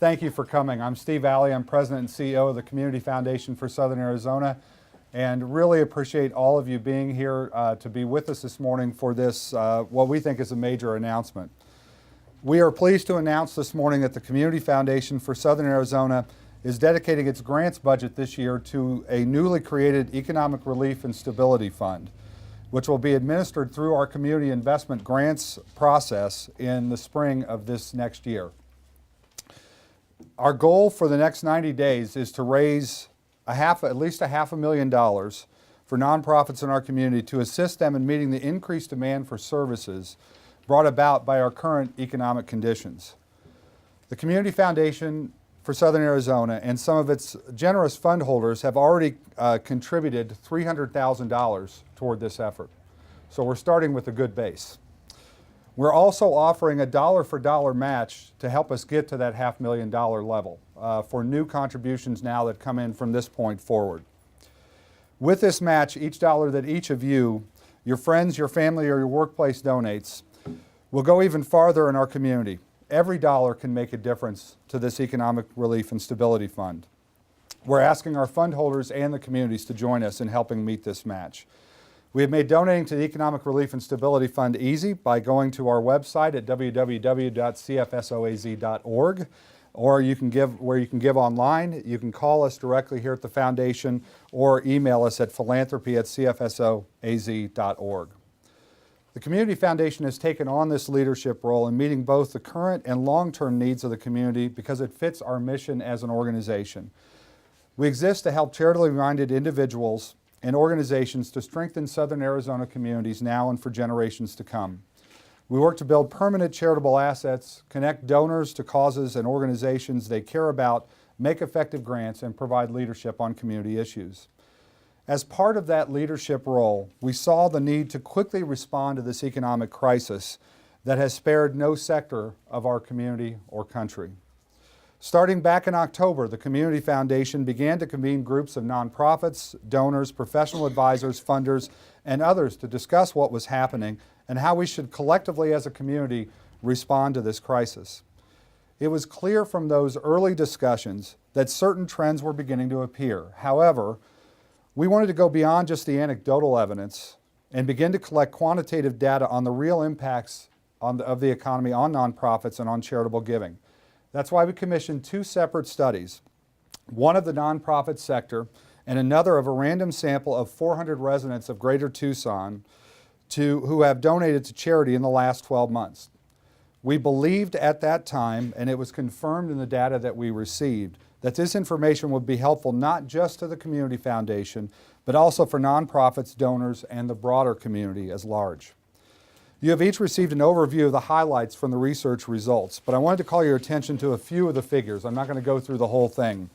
Thank you for coming. I'm Steve Alley. I'm President and CEO of the Community Foundation for Southern Arizona, and really appreciate all of you being here to be with us this morning for this, what we think is a major announcement. We are pleased to announce this morning that the Community Foundation for Southern Arizona is dedicating its grants budget this year to a newly created Economic Relief and Stability Fund, which will be administered through our community investment grants process in the spring of this next year. Our goal for the next 90 days is to raise at least $500,000 for nonprofits in our community to assist them in meeting the increased demand for services brought about by our current economic conditions. The Community Foundation for Southern Arizona and some of its generous fund holders have already contributed $300,000 toward this effort. So we're starting with a good base. We're also offering a dollar-for-dollar match to help us get to that $500,000 level for new contributions now that come in from this point forward. With this match, each dollar that each of you, your friends, your family, or your workplace donates will go even farther in our community. Every dollar can make a difference to this Economic Relief and Stability Fund. We're asking our fund holders and the communities to join us in helping meet this match. We have made donating to the Economic Relief and Stability Fund easy by going to our website at www.cfsoaz.org, or you can give online. You can call us directly here at the Foundation or email us at philanthropy@cfsoaz.org. The Community Foundation has taken on this leadership role in meeting both the current and long-term needs of the community because it fits our mission as an organization. We exist to help charitably-minded individuals and organizations to strengthen Southern Arizona communities now and for generations to come. We work to build permanent charitable assets, connect donors to causes and organizations they care about, make effective grants, and provide leadership on community issues. As part of that leadership role, we saw the need to quickly respond to this economic crisis that has spared no sector of our community or country. Starting back in October, the Community Foundation began to convene groups of nonprofits, donors, professional advisors, funders, and others to discuss what was happening and how we should collectively as a community respond to this crisis. It was clear from those early discussions that certain trends were beginning to appear. However, we wanted to go beyond just the anecdotal evidence and begin to collect quantitative data on the real impacts of the economy on nonprofits and on charitable giving. That's why we commissioned two separate studies, one of the nonprofit sector and another of a random sample of 400 residents of Greater Tucson who have donated to charity in the last 12 months. We believed at that time, and it was confirmed in the data that we received, that this information would be helpful not just to the Community Foundation, but also for nonprofits, donors, and the broader community as large. You have each received an overview of the highlights from the research results, but I wanted to call your attention to a few of the figures. I'm not going to go through the whole thing.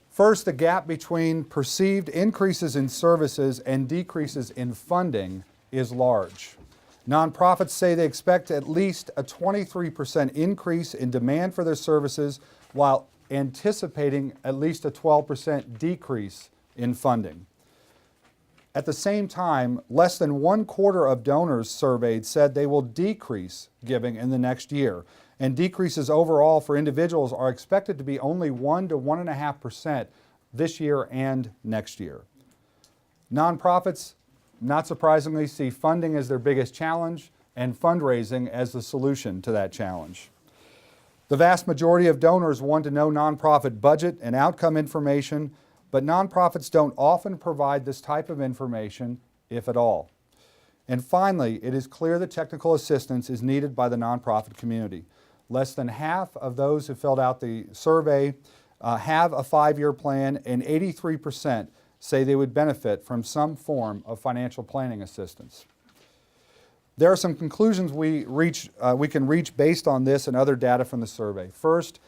First, the gap between perceived increases in services and decreases in funding is large. Nonprofits say they expect at least a 23% increase in demand for their services while anticipating at least a 12% decrease in funding. At the same time, less than 1/4 of donors surveyed said they will decrease giving in the next year, and decreases overall for individuals are expected to be only 1 to 1.5% this year and next year. Nonprofits, not surprisingly, see funding as their biggest challenge and fundraising as the solution to that challenge. The vast majority of donors want to know nonprofit budget and outcome information, but nonprofits don't often provide this type of information, if at all. And finally, it is clear that technical assistance is needed by the nonprofit community. Less than half of those who filled out the survey have a 5-year plan, and 83% say they would benefit from some form of financial planning assistance. There are some conclusions we can reach based on this and other data from the survey. First,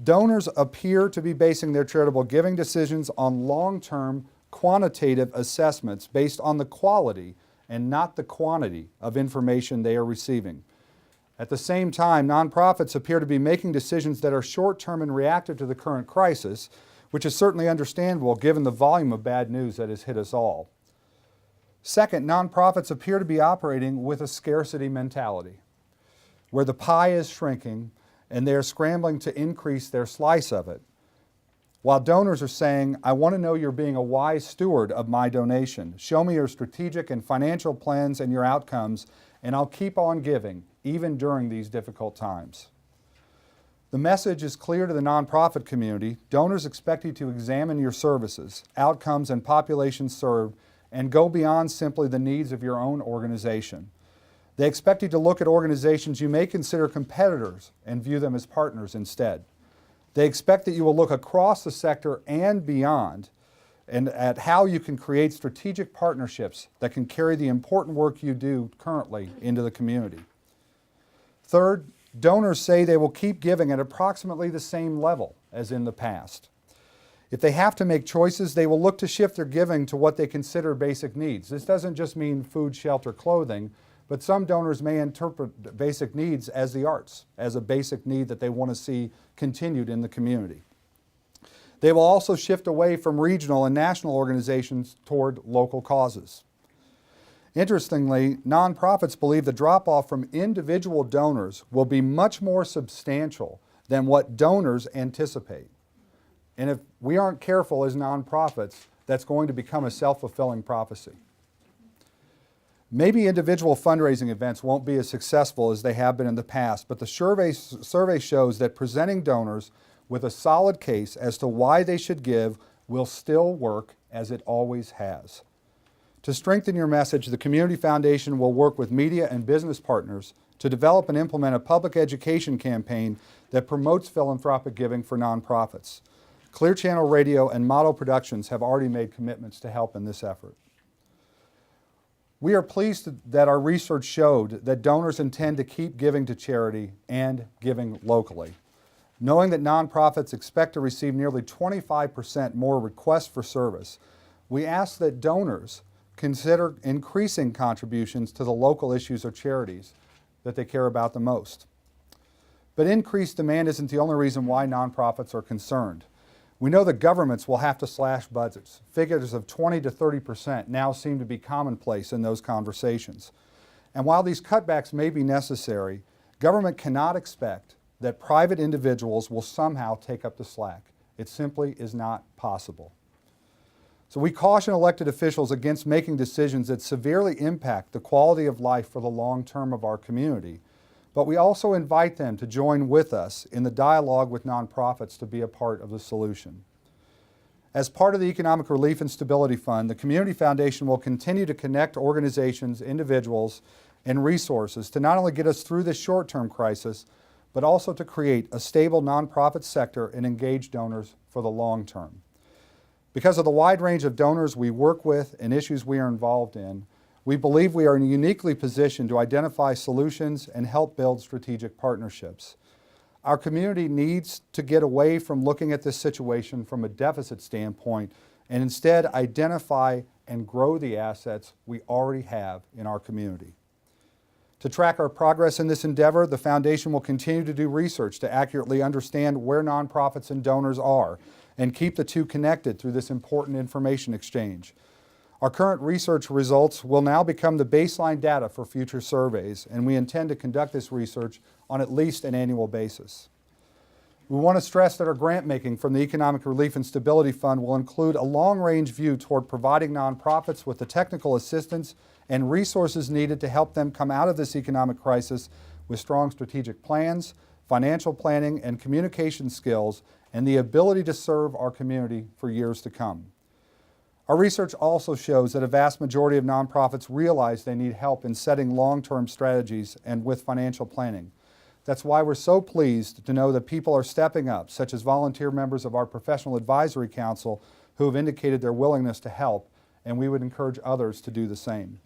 donors appear to be basing their charitable giving decisions on long-term quantitative assessments based on the quality and not the quantity of information they are receiving. At the same time, nonprofits appear to be making decisions that are short-term and reactive to the current crisis, which is certainly understandable given the volume of bad news that has hit us all. Second, nonprofits appear to be operating with a scarcity mentality, where the pie is shrinking and they're scrambling to increase their slice of it. While donors are saying, I want to know you're being a wise steward of my donation. Show me your strategic and financial plans and your outcomes, and I'll keep on giving, even during these difficult times. The message is clear to the nonprofit community. Donors expect you to examine your services, outcomes, and populations served, and go beyond simply the needs of your own organization. They expect you to look at organizations you may consider competitors and view them as partners instead. They expect that you will look across the sector and beyond and at how you can create strategic partnerships that can carry the important work you do currently into the community. Third, donors say they will keep giving at approximately the same level as in the past. If they have to make choices, they will look to shift their giving to what they consider basic needs. This doesn't just mean food, shelter, clothing, but some donors may interpret basic needs as the arts, as a basic need that they want to see continued in the community. They will also shift away from regional and national organizations toward local causes. Interestingly, nonprofits believe the drop-off from individual donors will be much more substantial than what donors anticipate. And if we aren't careful as nonprofits, that's going to become a self-fulfilling prophecy. Maybe individual fundraising events won't be as successful as they have been in the past, but the survey shows that presenting donors with a solid case as to why they should give will still work as it always has. To strengthen your message, the Community Foundation will work with media and business partners to develop and implement a public education campaign that promotes philanthropic giving for nonprofits. Clear Channel Radio and Model Productions have already made commitments to help in this effort. We are pleased that our research showed that donors intend to keep giving to charity and giving locally. Knowing that nonprofits expect to receive nearly 25% more requests for service, we ask that donors consider increasing contributions to the local issues or charities that they care about the most. But increased demand isn't the only reason why nonprofits are concerned. We know that governments will have to slash budgets. Figures of 20 to 30% now seem to be commonplace in those conversations. And while these cutbacks may be necessary, government cannot expect that private individuals will somehow take up the slack. It simply is not possible. So we caution elected officials against making decisions that severely impact the quality of life for the long term of our community. But we also invite them to join with us in the dialogue with nonprofits to be a part of the solution. As part of the Economic Relief and Stability Fund, the Community Foundation will continue to connect organizations, individuals, and resources to not only get us through this short-term crisis, but also to create a stable nonprofit sector and engage donors for the long term. Because of the wide range of donors we work with and issues we are involved in, we believe we are uniquely positioned to identify solutions and help build strategic partnerships. Our community needs to get away from looking at this situation from a deficit standpoint and instead identify and grow the assets we already have in our community. To track our progress in this endeavor, the Foundation will continue to do research to accurately understand where nonprofits and donors are and keep the two connected through this important information exchange. Our current research results will now become the baseline data for future surveys, and we intend to conduct this research on at least an annual basis. We want to stress that our grant making from the Economic Relief and Stability Fund will include a long-range view toward providing nonprofits with the technical assistance and resources needed to help them come out of this economic crisis with strong strategic plans, financial planning, and communication skills, and the ability to serve our community for years to come. Our research also shows that a vast majority of nonprofits realize they need help in setting long-term strategies and with financial planning. That's why we're so pleased to know that people are stepping up, such as volunteer members of our Professional Advisory Council who have indicated their willingness to help, and we would encourage others to do the same.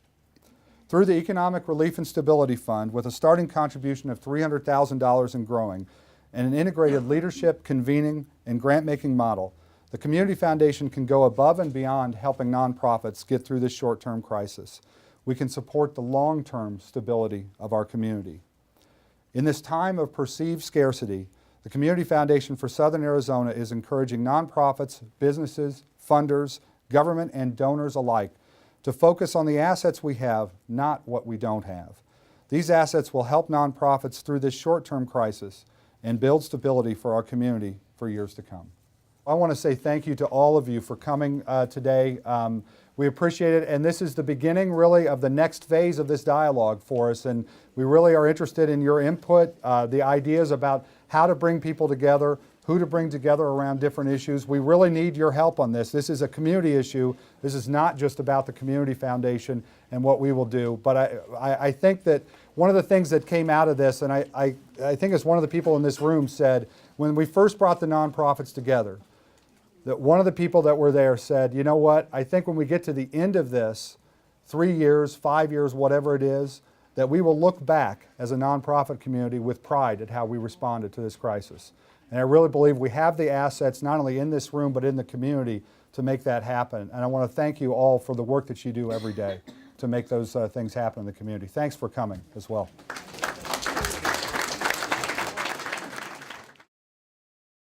Through the Economic Relief and Stability Fund, with a starting contribution of $300,000 and growing, and an integrated leadership, convening, and grant-making model, the Community Foundation can go above and beyond helping nonprofits get through this short-term crisis. We can support the long-term stability of our community. In this time of perceived scarcity, the Community Foundation for Southern Arizona is encouraging nonprofits, businesses, funders, government, and donors alike to focus on the assets we have, not what we don't have. These assets will help nonprofits through this short-term crisis, and build stability for our community for years to come. I want to say thank you to all of you for coming today. We appreciate it, and this is the beginning really of the next phase of this dialogue for us, and we really are interested in your input, the ideas about how to bring people together, who to bring together around different issues. We really need your help on this. This is a community issue. This is not just about the Community Foundation and what we will do, but I think that one of the things that came out of this, and I think as one of the people in this room said, when we first brought the nonprofits together, that one of the people that were there said, you know what, I think when we get to the end of this, 3 years, 5 years, whatever it is, that we will look back as a nonprofit community with pride at how we responded to this crisis. And I really believe we have the assets, not only in this room, but in the community to make that happen. And I want to thank you all for the work that you do every day to make those things happen in the community. Thanks for coming as well.